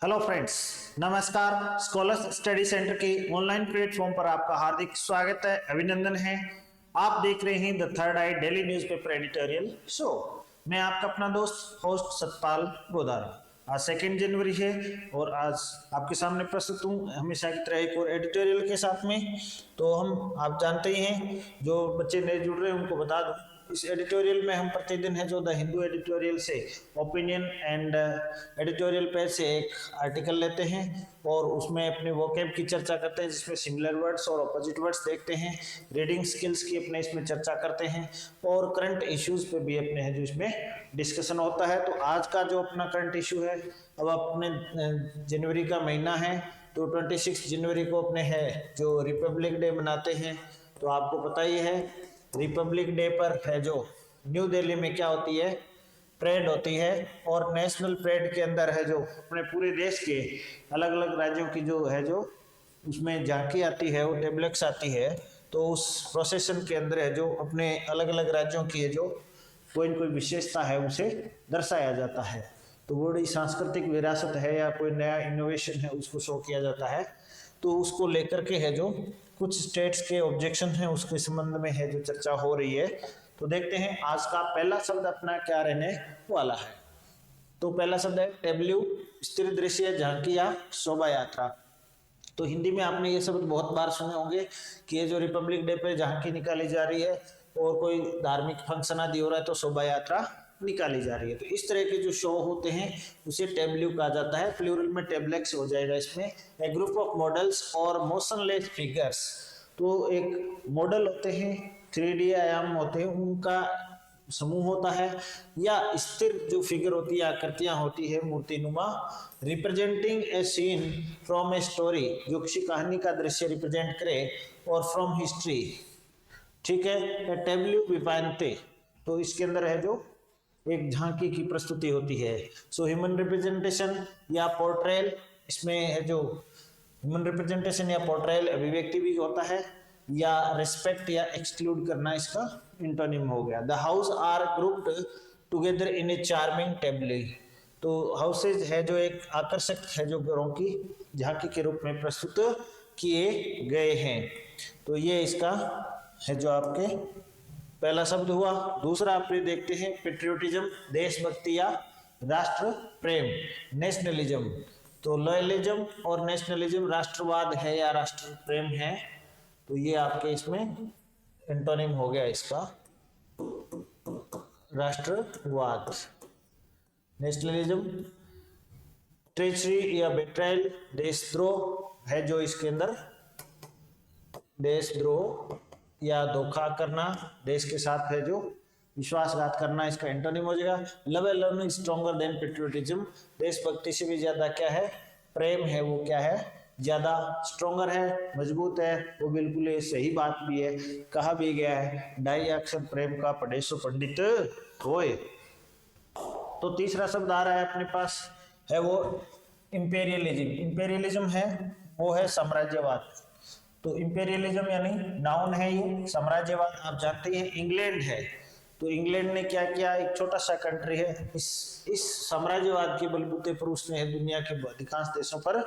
Hello friends, नमस्कार। Scholars study centre के online platform पर आपका हार्दिक स्वागत है, अभिनंदन है। आप देख रहे हैं the third I daily newspaper editorial show. मैं आपका अपना दोस्त होस्ट सतपाल गोदारा। आज 2 जनवरी है और आज आपके सामने प्रस्तुत हूँ हमेशा की तरह एक और एडिटोरियल के साथ में। तो हम आप जानते ही हैं, जो बच्चे नए जुड़ रहे हैं उनको बता दूँ, इस एडिटोरियल में हम प्रतिदिन है जो द हिंदू एडिटोरियल से ओपिनियन एंड एडिटोरियल पेज से एक आर्टिकल लेते हैं और उसमें अपने वोकैब की चर्चा करते हैं, जिसमें सिमिलर वर्ड्स और अपोजिट वर्ड्स देखते हैं। रीडिंग स्किल्स की अपने इसमें चर्चा करते हैं और करंट इश्यूज पे भी अपने है जो इसमें डिस्कशन होता है। तो आज का जो अपना करंट इशू है, अब अपने जनवरी का महीना है तो 26 जनवरी को अपने है जो रिपब्लिक डे मनाते हैं। तो आपको पता ही है, रिपब्लिक डे पर है जो न्यू दिल्ली में क्या होती है, परेड होती है। और नेशनल परेड के अंदर है जो अपने पूरे देश के अलग अलग राज्यों की जो है जो उसमें झांकी आती है, वो टेबलेट्स आती है। तो उस प्रोसेशन के अंदर है जो अपने अलग अलग राज्यों की है जो कोई न कोई विशेषता है उसे दर्शाया जाता है। तो वो बड़ी सांस्कृतिक विरासत है या कोई नया इनोवेशन है उसको शो किया जाता है। तो उसको लेकर के है जो कुछ स्टेट्स के ऑब्जेक्शन है उसके संबंध में है जो चर्चा हो रही है। तो देखते हैं आज का पहला शब्द अपना क्या रहने वाला है। तो पहला शब्द है टेब्ल्यू, स्थिर दृश्य, झांकी या शोभा यात्रा। तो हिंदी में आपने ये शब्द बहुत बार सुने होंगे कि ये जो रिपब्लिक डे पे झांकी निकाली जा रही है और कोई धार्मिक फंक्शन आदि हो रहा है तो शोभा यात्रा निकाली जा रही है। तो इस तरह के जो शो होते हैं उसे टेब्ल्यू कहा जाता है, प्लूरल में टेबलेक्स हो जाएगा इसमें। ए ग्रुप ऑफ मॉडल्स और मोशनलेस फिगर्स। तो एक मॉडल होते हैं, 3D आयाम होते हैं, उनका समूह होता है, या स्थिर जो फिगर होती है, आकृतियां होती है मूर्तिनुमा, representing a scene from a story, जो किसी कहानी का दृश्य रिप्रेजेंट करे, और फ्रॉम हिस्ट्री। ठीक है, टेब्ल्यू विपायनते। तो इसके अंदर है जो एक झांकी की प्रस्तुति होती है। सो ह्यूमन रिप्रेजेंटेशन या पोर्ट्रेल, इसमें है जो ह्यूमन रिप्रेजेंटेशन या पोर्ट्रेल अभिव्यक्ति भी होता है, या रिस्पेक्ट या एक्सक्लूड करना इसका इंटोनिम हो गया। The house are grouped together in a charming table. तो हाउसेज है जो एक आकर्षक है जो घरों की झांकी के रूप में प्रस्तुत किए गए हैं। तो ये इसका है जो आपके पहला शब्द हुआ। दूसरा आपने देखते हैं पेट्रियोटिज्म, देशभक्ति या राष्ट्र प्रेम, नेशनलिज्म। तो लॉयलिज्म और नेशनलिज्म राष्ट्रवाद है या राष्ट्र प्रेम है। तो ये आपके इसमें एंटोनिम हो गया इसका राष्ट्रवाद, नेशनलिज्म। ट्रेचरी या बेट्रायल, देशद्रोह है जो इसके अंदर देशद्रोह या धोखा करना, देश के साथ है जो विश्वासघात करना, इसका एंटोनिम हो जाएगा। Love and learn is stronger than patriotism. देशभक्ति से भी ज्यादा क्या है, प्रेम है, वो क्या है, ज्यादा स्ट्रॉन्गर है, मजबूत है। वो बिल्कुल ये सही बात भी है, कहा भी गया है, ढाई अक्षर प्रेम का पढ़े सो पंडित होए। तो तीसरा शब्द आ रहा है अपने पास, है वो इंपेरियलिज्म। इंपेरियलिज्म है वो है साम्राज्यवाद। तो इंपेरियलिज्म यानी नाउन है ये, साम्राज्यवाद आप जानते हैं इंग्लैंड है। तो इंग्लैंड ने क्या किया, एक छोटा सा कंट्री है, इस साम्राज्यवाद के बलबूते पर उसने दुनिया के अधिकांश देशों पर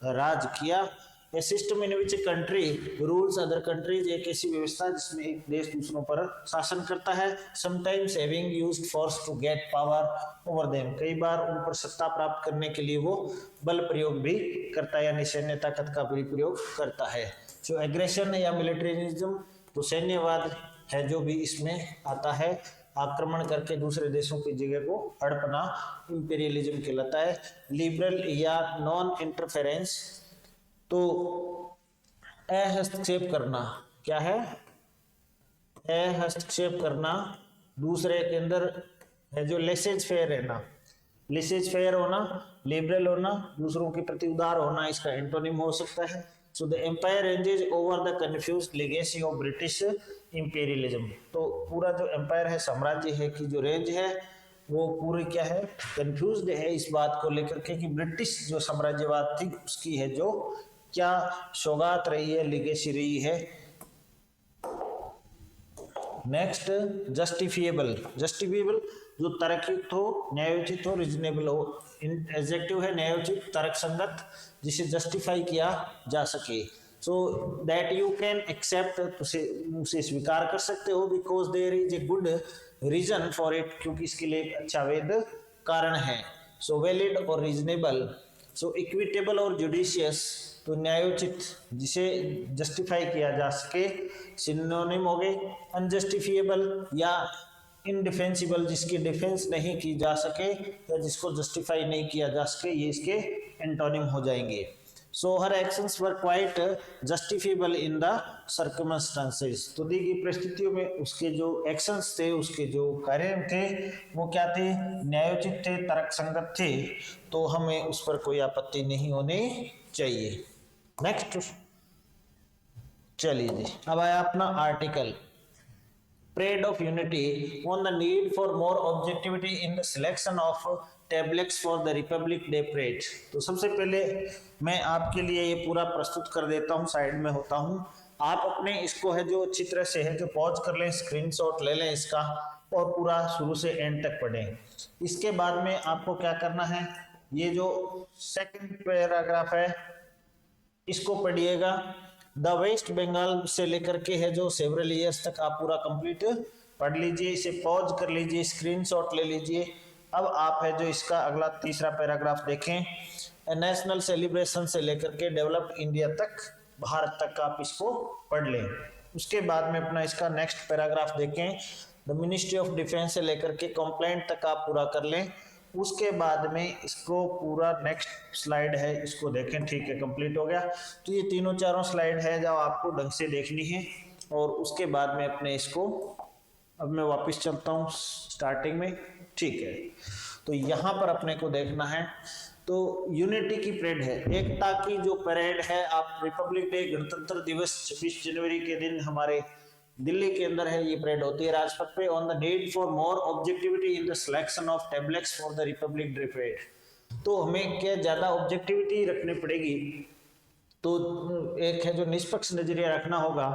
राज किया। A system in which country rules other countries, एक ऐसी व्यवस्था जिसमें एक देश दूसरों पर शासन करता है। Sometimes having used force to get power over them, कई बार उन पर सत्ता प्राप्त करने के लिए वो बल प्रयोग भी करता है, यानी सैन्य ताकत का भी प्रयोग करता है। जो एग्रेशन या मिलिट्रिज्म, तो सैन्यवाद है जो भी इसमें आता है, आक्रमण करके दूसरे देशों की जगह को हड़पना इंपेरियलिज्म कहलाता है। लिबरल या नॉन इंटरफेरेंस, तो हस्तक्षेप करना, क्या है, हस्तक्षेप करना दूसरे के अंदर है जो लेसेज फेयर रहना, लेसेज फेयर होना, लिबरल होना, दूसरों के प्रति उदार होना, इसका एंटोनिम हो सकता है। So the empire ranges over the confused legacy of British imperialism. तो पूरा जो एम्पायर है, साम्राज्य है की जो रेंज है वो पूरी क्या है, कंफ्यूज्ड है इस बात को लेकर के कि ब्रिटिश जो साम्राज्यवाद थी उसकी है जो क्या सौगात रही है, लेगेसी रही है, नेक्स्ट जस्टिफिएबल, जस्टिफिएबल जो तर्कयुक्त हो, न्यायोचित हो, रीजनेबल हो। एडजेक्टिव है न्यायोचित, तर्कसंगत, जिसे जस्टिफाई किया जा सके। So that you can accept, उसे स्वीकार कर सकते हो, because there is a good reason for it, क्योंकि इसके लिए एक अच्छा वैध कारण है। सो वैलिड और रीजनेबल। सो इक्विटेबल और जुडिशियस, तो न्यायोचित, जिसे जस्टिफाई किया जा सके, सिनोनिम हो गए। अनजस्टिफिएबल या इनडिफेंसिबल, जिसकी डिफेंस नहीं की जा सके या जिसको जस्टिफाई नहीं किया जा सके, ये इसके एंटोनिम हो जाएंगे। So her actions were quite justifiable in the circumstances, तो दी गई परिस्थितियों में उसके जो एक्शंस थे, उसके जो कार्य थे, वो क्या थे, न्यायोचित थे, तर्कसंगत थे, तो हमें उस पर कोई आपत्ति नहीं होनी चाहिए। नेक्स्ट चलिए जी, अब आया अपना article Parade of Unity on the need for more objectivity in the selection of tablets for the Republic Day Parade। तो सबसे पहले मैं आपके लिए ये पूरा प्रस्तुत कर देता हूँ, साइड में होता हूँ। आप अपने इसको है जो अच्छी तरह से है जो पॉज कर लें, स्क्रीनशॉट ले लें इसका, और पूरा शुरू से एंड तक पढ़ें। इसके बाद में आपको क्या करना है, ये जो सेकंड पैराग्राफ है इसको पढ़िएगा। द वेस्ट बंगाल से लेकर के है जो सेवरल ईयर्स तक आप पूरा कंप्लीट पढ़ लीजिए, इसे पॉज कर लीजिए, स्क्रीनशॉट ले लीजिए। अब आप है जो इसका अगला तीसरा पैराग्राफ देखें। नेशनल सेलिब्रेशन से लेकर के डेवलप्ड इंडिया तक, भारत तक आप इसको पढ़ लें। उसके बाद में अपना इसका नेक्स्ट पैराग्राफ देखें। द मिनिस्ट्री ऑफ डिफेंस से लेकर के कंप्लेंट तक आप पूरा कर लें। उसके बाद में इसको पूरा नेक्स्ट स्लाइड है इसको देखें, ठीक है, कंप्लीट हो गया। तो ये तीनों चारों स्लाइड है जो आपको ढंग से देखनी है। और उसके बाद में अपने इसको, अब मैं वापस चलता हूँ स्टार्टिंग में, ठीक है। तो यहाँ पर अपने को देखना है, तो यूनिटी की परेड है, एकता की जो परेड है। आप रिपब्लिक डे, गणतंत्र दिवस 26 जनवरी के दिन हमारे दिल्ली के अंदर है, ये परेड होती है राजपथ पे। On the need for more objectivity in the selection of tablets for the Republic day parade, तो हमें क्या ज्यादा ऑब्जेक्टिविटी रखनी पड़ेगी। तो एक है जो निष्पक्ष नजरिया रखना होगा।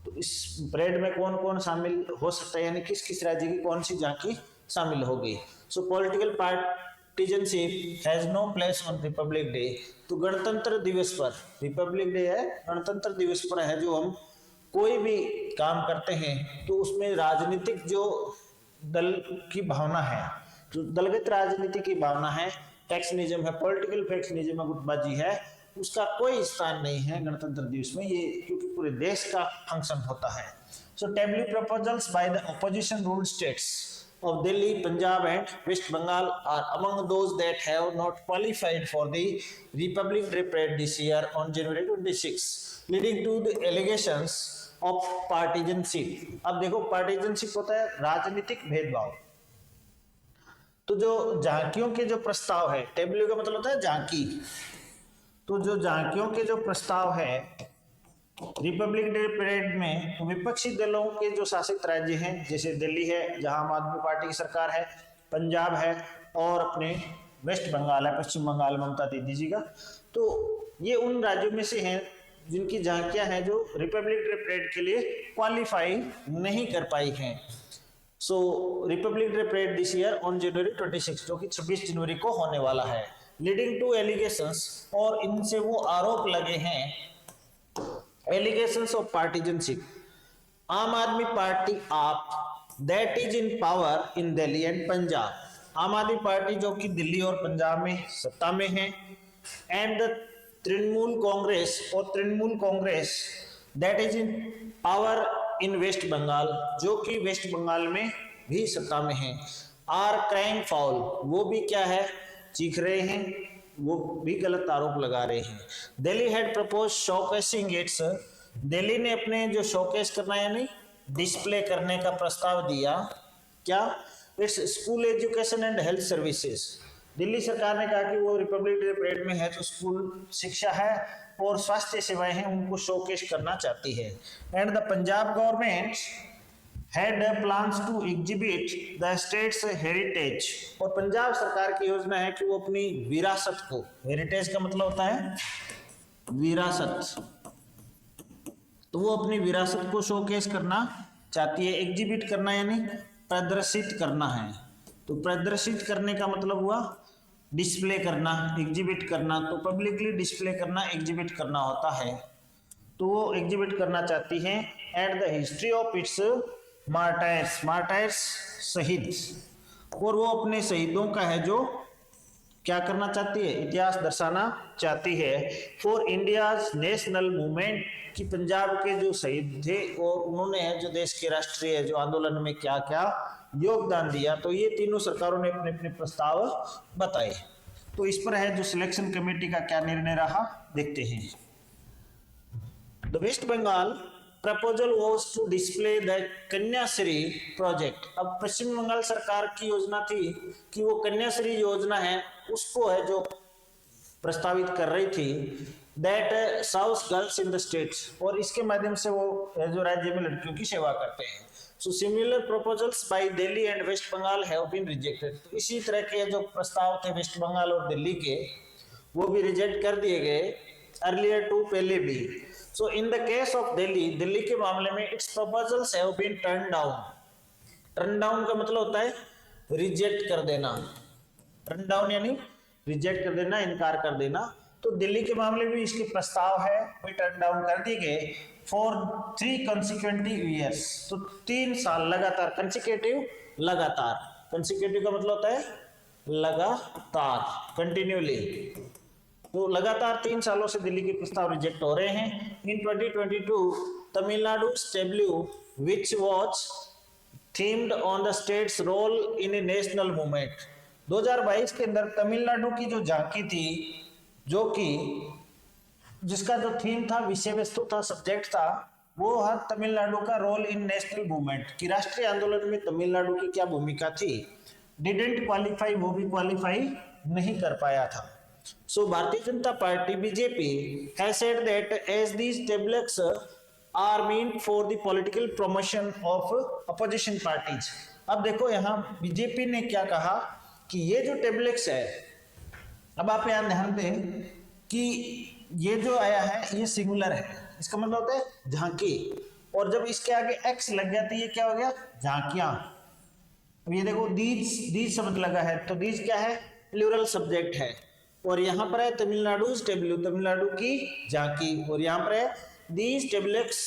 तो इस परेड में कौन कौन शामिल हो सकता है, यानी किस किस राज्य की कौन सी झांकी शामिल होगी। So political partisanship has no place on Republic Day, तो गणतंत्र दिवस पर, रिपब्लिक डे है, गणतंत्र दिवस पर है जो हम कोई भी काम करते हैं तो उसमें राजनीतिक जो दल की भावना है, जो दलगत राजनीति की भावना है, फैक्शनिज्म है, पॉलिटिकल फैक्शनिज्म है, गुटबाजी है, उसका कोई स्थान नहीं है गणतंत्र दिवस में, ये क्योंकि पूरे देश का फंक्शन होता है। So tableaux proposals by the opposition ruled states of Delhi, Punjab and West Bengal are among those that have not qualified for the Republic Day Parade this year on January 26, leading to the allegations of partisanship। अब देखो partisanship होता है राजनीतिक भेदभाव। तो जो झांकियों के जो प्रस्ताव है, टेबल का मतलब होता है झांकी, तो जो झांकियों के जो प्रस्ताव है रिपब्लिक डे परेड में, तो विपक्षी दलों के जो शासित राज्य हैं, जैसे दिल्ली है जहां आम आदमी पार्टी की सरकार है, पंजाब है और अपने वेस्ट बंगाल है, पश्चिम बंगाल ममता दीदी जी का, तो ये उन राज्यों में से हैं जिनकी झांकियां हैं जो रिपब्लिक डे परेड के लिए क्वालिफाई नहीं कर पाई हैं। So republic day parade this year on January 26, जो कि 26 जनवरी को होने वाला है। लीडिंग टू एलिगेशंस, और इनसे वो आरोप लगे हैं, एलिगेशंस ऑफ पार्टीजनशिप। आम आदमी पार्टी आप that is in power in Delhi and Punjab, आम आदमी पार्टी जो कि दिल्ली और पंजाब में सत्ता में है, एंड द तृणमूल कांग्रेस, और Trinamool Congress that is in power in West Bengal, जो कि वेस्ट बंगाल में भी सत्ता में है, आर क्राइंग फाउल, वो भी क्या है, चीख रहे हैं, वो भी गलत आरोप लगा रहे हैं। Delhi had propose showcasing it's, Delhi ने अपने जो शोकेस करना यानी डिस्प्ले करने का प्रस्ताव दिया, क्या, it's school education and health services. Delhi सरकार ने कहा कि वो रिपब्लिक डे परेड में है तो स्कूल शिक्षा है और स्वास्थ्य सेवाएं हैं, उनको शोकेस करना चाहती है। And the Punjab government had plans to exhibit the state's heritage, और पंजाब सरकार की योजना है कि वो अपनी विरासत को, हेरिटेज का मतलब होता है विरासत, तो वो अपनी विरासत को शोकेस करना चाहती है। एग्जिबिट करना यानी प्रदर्शित करना है। तो प्रदर्शित करने का मतलब हुआ डिस्प्ले करना, एग्जिबिट करना। तो पब्लिकली डिस्प्ले करना, एग्जिबिट करना होता है। तो वो एग्जिबिट करना चाहती है at the history of its martyrs, martyrs शहीद, और वो अपने शहीदों का है जो क्या करना चाहती है, इतिहास दर्शाना चाहती है। फॉर इंडियाज नेशनल मूवमेंट, कि पंजाब के जो शहीद थे और उन्होंने जो देश के राष्ट्रीय जो आंदोलन में क्या क्या योगदान दिया। तो ये तीनों सरकारों ने अपने अपने प्रस्ताव बताए। तो इस पर है जो सिलेक्शन कमेटी का क्या निर्णय रहा, देखते हैं। The West Bengal proposal was to display the Kanyashree project. अब पश्चिम बंगाल सरकार की योजना थी कि वो कन्याश्री योजना है उसको है जो प्रस्तावित कर रही थी, that serves girls in the states, और इसके माध्यम से वो जो राज्य में लड़कियों की सेवा करते हैं। So similar proposals by Delhi and West Bengal have been rejected. तो इसी तरह के जो प्रस्ताव थे वेस्ट बंगाल और दिल्ली के, वो भी रिजेक्ट कर दिए गए अर्लियर टू, पहले भी। So in the case of Delhi, Delhi के मामले में its proposals have been turned down. Turn down का मतलब होता है रिजेक्ट कर देना। टर्न डाउन यानी रिजेक्ट कर देना, इनकार कर देना। तो दिल्ली के मामले में इसके प्रस्ताव है वे टर्न डाउन कर दिए गए फॉर 3 consecutive years। तो 3 साल लगातार, कंसिक्यूटिव लगातार, कंसिक्यूटिव का मतलब होता है लगातार, कंटिन्यूली। तो लगातार 3 सालों से दिल्ली के प्रस्ताव रिजेक्ट हो रहे हैं। In 2022 Tamil Nadu tableau which was themed on the states role in a national movement. 2022 के अंदर तमिलनाडु की जो झांकी थी, जो कि जिसका जो थीम था, विषय वस्तु था, सब्जेक्ट था, वो है तमिलनाडु का रोल इन नेशनल मूवमेंट, कि राष्ट्रीय आंदोलन में तमिलनाडु की क्या भूमिका थी। डिडंट क्वालिफाई, वो भी क्वालिफाई नहीं कर पाया था। So Bharatiya Janata Party BJP has said that as these tablets are mean for the political promotion of opposition parties. अब देखो यहाँ बीजेपी ने क्या कहा कि ये जो टेबलेट्स है, अब आप यहाँ ध्यान दें कि ये जो आया है ये सिंगुलर है, इसका मतलब होता है झांकी, और जब इसके आगे एक्स लग गया तो ये क्या हो गया, झांकियां। अब ये देखो दीज शब्द लगा है, तो दीज क्या है, प्लूरल सब्जेक्ट है, और यहाँ पर है तमिलनाडु स्टेबल्यू, तमिलनाडु की झांकी, और यहाँ पर है दीज टेबलेट्स,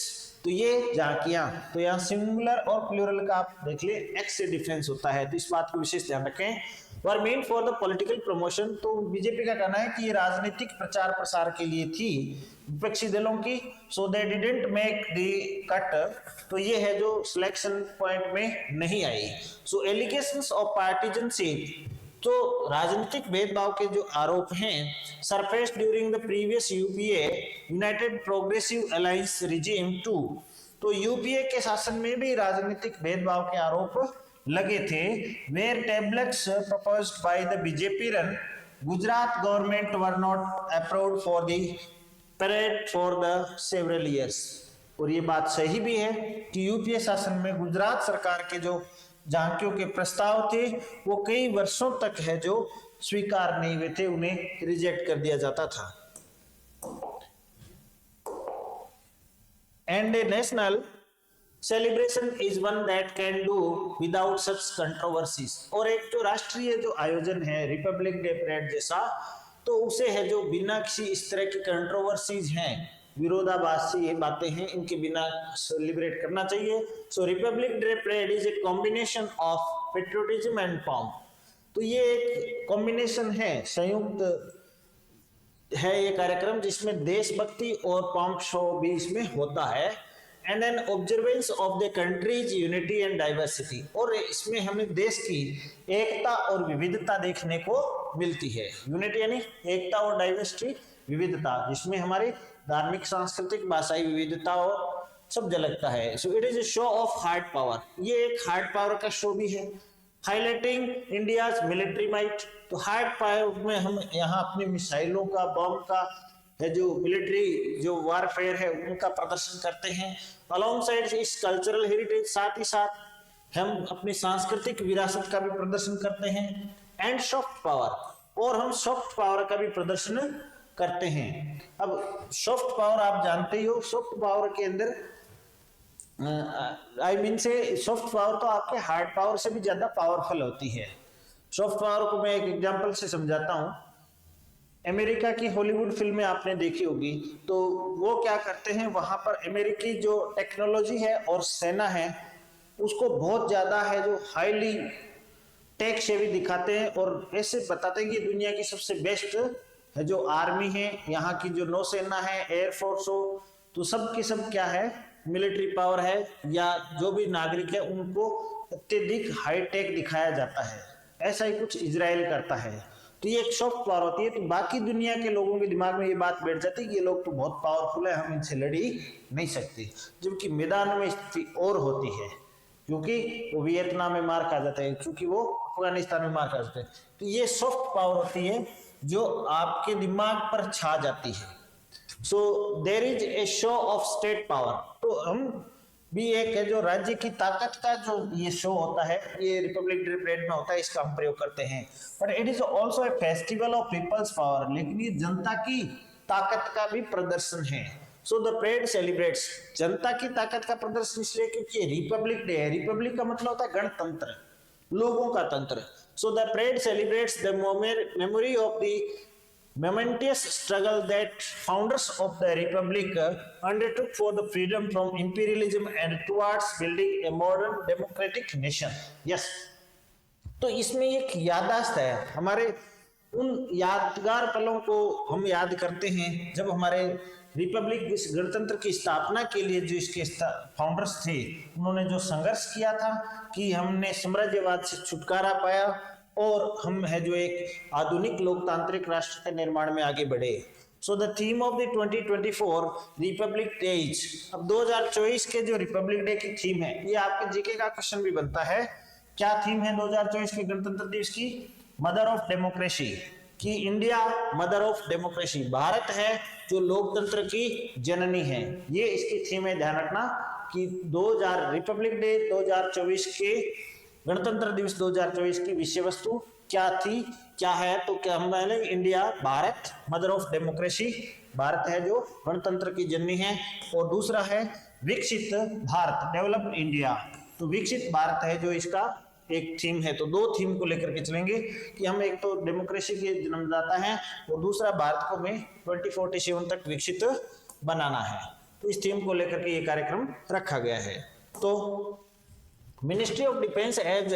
तो ये झांकियां। तो यहाँ सिंगुलर और प्लूरल का आप देख ले, एक्स से डिफरेंस होता है, तो इस बात को विशेष ध्यान रखें। Were meant for the political promotion, तो बीजेपी का कहना है कि ये राजनीतिक प्रचार प्रसार के लिए थी विपक्षी दलों की। So they didn't make the cut, तो ये है जो सिलेक्शन पॉइंट में नहीं आई। सो एलिगेशंस ऑफ पार्टीजनशिप, तो राजनीतिक भेदभाव के जो आरोप हैं, surface during the previous UPA United Progressive Alliance regime 2, तो यूपीए के शासन में भी राजनीतिक भेदभाव के आरोप लगे थे। Where tablets proposed by the BJP run Gujarat government were not approved for the parade for the several years. और ये बात सही भी है कि यूपीए शासन में गुजरात सरकार के जो झांकियों के प्रस्ताव थे वो कई वर्षों तक है जो स्वीकार नहीं हुए थे, उन्हें रिजेक्ट कर दिया जाता था। And A national celebration is one that can do without such controversies, और एक जो राष्ट्रीय जो आयोजन है रिपब्लिक डे परेड जैसा, तो उसे है जो बिना किसी इस तरह की कंट्रोवर्सीज हैं, विरोधाभासी बातें हैं, इनके बिना सेलिब्रेट करना चाहिए। So republic day parade is a combination of patriotism and pomp, तो ये एक कॉम्बिनेशन है, संयुक्त है ये कार्यक्रम जिसमें देशभक्ति और पॉम्प शो भी इसमें होता है। And an observance of the country's unity and diversity, और इसमें हमें देश की एकता और विविधता देखने को मिलती है। यूनिटी यानी एकता और डाइवर्सिटी विविधता, जिसमें हमारी धार्मिक, सांस्कृतिक, भाषाई विविधता और सब झलकता है। So it is a show of hard power, ये एक हार्ड पावर का शो भी है। हाईलाइटिंग इंडियाज मिलिट्री माइट, तो हार्ड पावर में हम यहाँ अपनी मिसाइलों का, बम का है जो मिलिट्री जो वारफेयर है उनका प्रदर्शन करते हैं। अलोंग साइड इस कल्चरल हेरिटेज, साथ ही साथ हम अपनी सांस्कृतिक विरासत का भी प्रदर्शन करते हैं। एंड सॉफ्ट पावर, और हम सॉफ्ट पावर का भी प्रदर्शन करते हैं। अब सॉफ्ट पावर आप जानते ही हो, सॉफ्ट पावर के अंदर आई मीन से सॉफ्ट पावर तो आपके हार्ड पावर से भी ज्यादा पावरफुल होती है। सॉफ्ट पावर को मैं एक एग्जांपल से समझाता हूँ। अमेरिका की हॉलीवुड फिल्में आपने देखी होगी, तो वो क्या करते हैं, वहां पर अमेरिकी जो टेक्नोलॉजी है और सेना है उसको बहुत ज्यादा है जो हाईली टेक सेवी दिखाते हैं और ऐसे बताते हैं कि दुनिया की सबसे बेस्ट है जो आर्मी है, यहाँ की जो नौसेना है, एयरफोर्स हो, तो सब की सब क्या है, मिलिट्री पावर है, या जो भी नागरिक है उनको अत्यधिक हाईटेक दिखाया जाता है। ऐसा ही कुछ इजराइल करता है। तो ये एक सॉफ्ट पावर होती है। तो बाकी दुनिया के लोगों के दिमाग में ये बात बैठ जाती है कि ये लोग तो बहुत पावरफुल है, हम इनसे लड़ ही नहीं सकते, जबकि मैदान में स्थिति और होती है, क्योंकि वो वियतनाम में मार खा जाते हैं, क्योंकि वो अफगानिस्तान में मार खा जाते हैं। तो ये सॉफ्ट पावर होती है जो आपके दिमाग पर छा जाती है। So there is a show of state power. तो हम भी एक है जो राज्य की ताकत का जो ये शो होता है, ये रिपब्लिक डे परेड में होता है, इसका हम प्रयोग करते हैं। But it is also a festival of peoples power, लेकिन ये जनता की ताकत का भी प्रदर्शन है। सो द परेड सेलिब्रेट्स, जनता की ताकत का प्रदर्शन इसलिए क्योंकि रिपब्लिक डे है। रिपब्लिक का मतलब होता है गणतंत्र, लोगों का तंत्र। So the parade celebrates the memory of the momentous struggle that founders of the republic undertook for the freedom from imperialism and towards building a modern democratic nation. Yes, तो इसमें एक याददाश्त है, हमारे उन यादगार पलों को हम याद करते हैं जब हमारे रिपब्लिक गणतंत्र की स्थापना के लिए जो इसके फाउंडर्स थे उन्होंने जो संघर्ष किया था कि हमने साम्राज्यवाद से छुटकारा पाया और हम है जो एक आधुनिक लोकतांत्रिक राष्ट्र के निर्माण में आगे बढ़े। So the theme of the 2024 Republic day is, अब 2024 के जो रिपब्लिक डे की थीम है, ये आपके जीके का क्वेश्चन भी बनता है। क्या थीम है 2024 के गणतंत्र दिवस की? मदर ऑफ डेमोक्रेसी, कि India mother of democracy, Bharat है जो लोकतंत्र की जननी है, ये इसकी थीम है। ध्यान रखना कि 2000 रिपब्लिक डे 2024 के गणतंत्र दिवस 2024 की विषय वस्तु क्या थी, क्या है, तो क्या हम पहले India, Bharat mother of democracy, Bharat है जो गणतंत्र की जननी है, और दूसरा है विकसित भारत, डेवलप्ड इंडिया, तो विकसित भारत है जो इसका एक थीम है। तो दो थीम को लेकर के चलेंगे कि हम एक तो डेमोक्रेसी के जन्मदाता हैं और दूसरा भारत को में 2047 तक विकसित बनाना है। तो इस थीम को लेकर के ये कार्यक्रम रखा गया है। तो Ministry of Defense has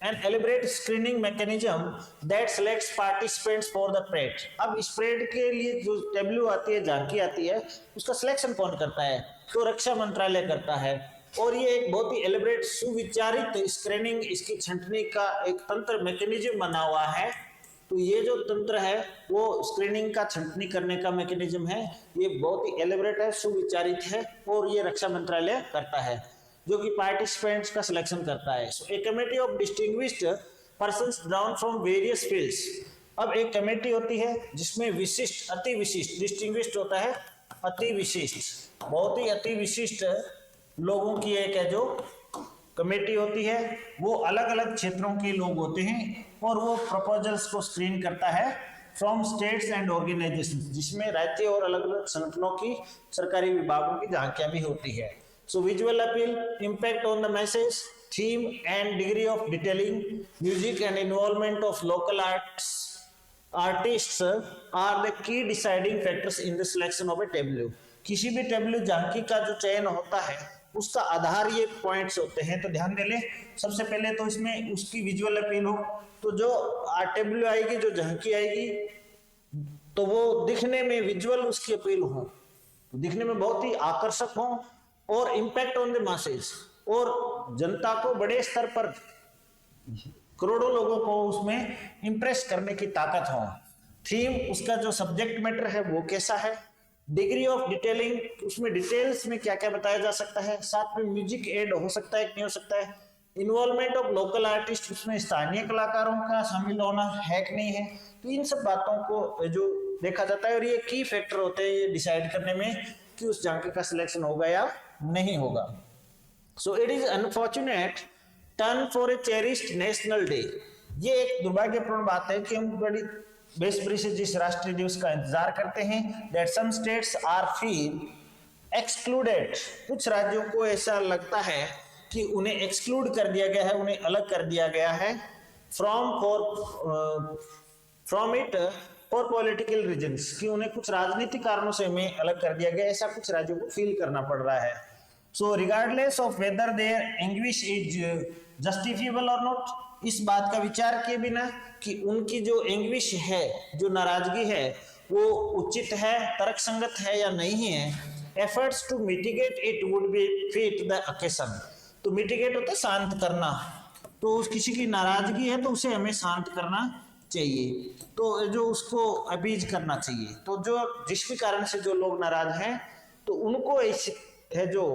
an elaborate screening mechanism that selects participants for the parade. अब इस परेड के लिए जो टेबलू आती है, झांकी आती है, उसका सिलेक्शन कौन करता है? तो रक्षा मंत्रालय करता है। और ये एक बहुत ही एलिब्रेट सुविचारित स्क्रीनिंग, इसकी छंटनी का एक तंत्र मैकेनिज्म बना हुआ है। तो ये जो तंत्र है वो स्क्रीनिंग का छंटनी करने का मैकेनिज्म है, ये बहुत ही एलिब्रेट है, सुविचारित है, और ये रक्षा मंत्रालय करता है जो कि पार्टिसिपेंट्स का सिलेक्शन करता है। So a committee of distinguished persons drawn from various fields. अब एक कमेटी होती है जिसमें विशिष्ट, अति विशिष्ट, डिस्टिंग्विश्ड होता है अति विशिष्ट, बहुत ही अति विशिष्ट लोगों की एक है जो कमेटी होती है, वो अलग अलग क्षेत्रों के लोग होते हैं और वो प्रपोजल्स को स्क्रीन करता है फ्रॉम स्टेट्स एंड ऑर्गेनाइजेशंस, जिसमें राज्य और अलग अलग संगठनों की, सरकारी विभागों की झांकियां भी होती है। So visual appeal, impact on the message, theme and degree of detailing, music and involvement of local artists are the key deciding factors in the selection of a tableau. किसी भी टेबलू झांकी का जो चयन होता है उसका आधार ये पॉइंट्स होते हैं। तो ध्यान दे ले, सबसे पहले तो इसमें उसकी विजुअल अपील हो, तो जो टेबलू आएगी, जो झांकी आएगी, तो वो दिखने में विजुअल उसकी अपील हो, तो दिखने में बहुत ही आकर्षक हो, और इम्पैक्ट ऑन द मासेस, और जनता को बड़े स्तर पर करोड़ों लोगों को उसमें इंप्रेस करने की ताकत हो। थीम, उसका जो सब्जेक्ट मैटर है वो कैसा है। डिग्री ऑफ डिटेलिंग, उसमें डिटेल्स में क्या क्या बताया जा सकता है, साथ में म्यूजिक एड हो सकता है कि नहीं हो सकता है। इन्वॉल्वमेंट ऑफ लोकल आर्टिस्ट, उसमें स्थानीय कलाकारों का शामिल होना है कि नहीं है। तो इन सब बातों को जो देखा जाता है, और ये की फैक्टर होते हैं ये डिसाइड करने में कि उस झांकी का सिलेक्शन होगा या नहीं होगा। So it is unfortunate turn for a cherished national day. ये एक दुर्भाग्यपूर्ण बात है कि हम बड़ी बेसब्री से जिस राष्ट्रीय दिवस का इंतजार करते हैं, that some states are feel excluded, कुछ राज्यों को ऐसा लगता है कि उन्हें एक्सक्लूड कर दिया गया है, उन्हें अलग कर दिया गया है from it for political reasons, कि उन्हें कुछ राजनीतिक कारणों से हमें अलग कर दिया गया, ऐसा कुछ राज्यों को फील करना पड़ रहा है। So regardless of whether their anguish is justifiable और नॉट, इस बात का विचार किए बिना कि उनकी जो एंग्विश है, जो नाराजगी है, वो उचित है, तर्कसंगत है या नहीं है, efforts to mitigate it would be fit the occasion. तो मिटिगेट होता है शांत करना, तो किसी की नाराजगी है तो उसे हमें शांत करना चाहिए, तो जो उसको अपीज करना चाहिए। तो जो जिस भी कारण से जो लोग नाराज हैं तो उनको इस है जो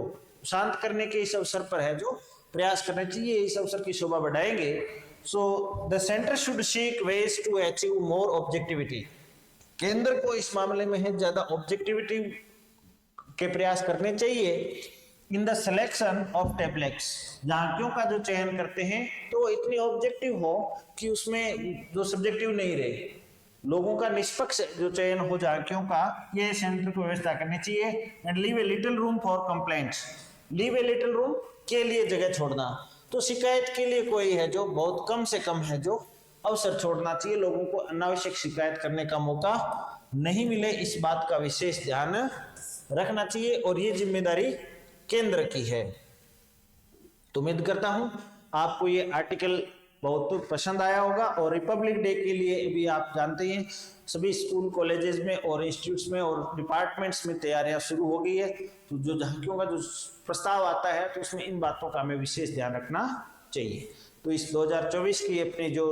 शांत करने के इस अवसर पर है जो प्रयास करने चाहिए, इस अवसर की शोभा बढ़ाएंगे। So the centre should seek ways to achieve more objectivity, केंद्र को इस मामले में है ज्यादा ऑब्जेक्टिविटी के प्रयास करने चाहिए। In the selection of tablets, झांकियों का जो चयन करते हैं तो इतनी ऑब्जेक्टिव हो कि उसमें जो सब्जेक्टिव नहीं रहे, लोगों का निष्पक्ष जो चयन हो झांकियों का, ये सेंटर को व्यवस्था करनी चाहिए। And leave a little room for complaints, leave a little room के लिए जगह छोड़ना, तो शिकायत के लिए कोई है जो बहुत कम से कम है जो अवसर छोड़ना चाहिए, लोगों को अनावश्यक शिकायत करने का मौका नहीं मिले, इस बात का विशेष ध्यान रखना चाहिए और ये जिम्मेदारी केंद्र की है। तो उम्मीद करता हूं आपको ये आर्टिकल बहुत पसंद आया होगा। और रिपब्लिक डे के लिए भी आप जानते हैं सभी स्कूल कॉलेजेस में और इंस्टीट्यूट्स में और डिपार्टमेंट्स में तैयारियां शुरू हो गई है, तो जो झांकियों का जो प्रस्ताव आता है तो उसमें इन बातों का हमें विशेष ध्यान रखना चाहिए। तो इस 2024 की अपने जो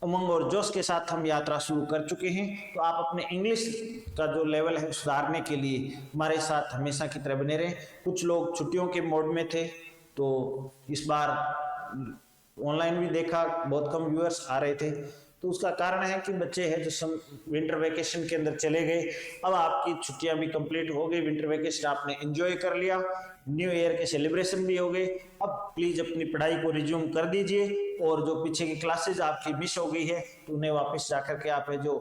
उमंग और जोश के साथ हम यात्रा शुरू कर चुके हैं, तो आप अपने इंग्लिश का जो लेवल है सुधारने के लिए हमारे साथ हमेशा की तरह बने रहें। कुछ लोग छुट्टियों के मोड में थे, तो इस बार ऑनलाइन भी देखा बहुत कम व्यूअर्स आ रहे थे, तो उसका कारण है कि बच्चे हैं जो विंटर वेकेशन के अंदर चले गए। अब आपकी छुट्टियां भी कंप्लीट हो गई, विंटर वेकेशन आपने एंजॉय कर लिया, न्यू ईयर के सेलिब्रेशन भी हो गए। अब प्लीज अपनी पढ़ाई को रिज्यूम कर दीजिए और जो पीछे की क्लासेज आपकी मिस हो गई है तो उन्हें वापस जाकर के आप जो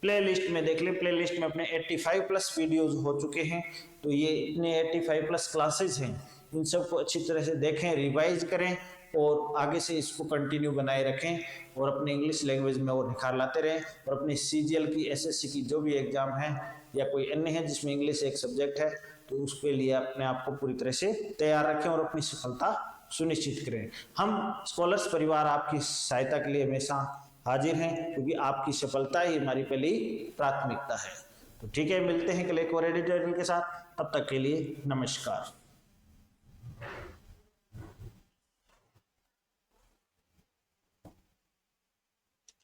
प्ले लिस्ट में देख ले, प्ले लिस्ट में अपने 85 प्लस वीडियोज हो चुके हैं, तो ये इतने 85 प्लस क्लासेज हैं, इन सबको अच्छी तरह से देखें, रिवाइज करें और आगे से इसको कंटिन्यू बनाए रखें और अपने इंग्लिश लैंग्वेज में और निखार लाते रहें। और अपनी सीजीएल की, एसएससी की जो भी एग्जाम है या कोई अन्य है जिसमें इंग्लिश एक सब्जेक्ट है, तो उसके लिए अपने आप को पूरी तरह से तैयार रखें और अपनी सफलता सुनिश्चित करें। हम स्कॉलर्स परिवार आपकी सहायता के लिए हमेशा हाजिर हैं, क्योंकि आपकी सफलता ही हमारी पहली प्राथमिकता है। तो ठीक है, मिलते हैं कल एक और एडिटोरियल के साथ, तब तक के लिए नमस्कार।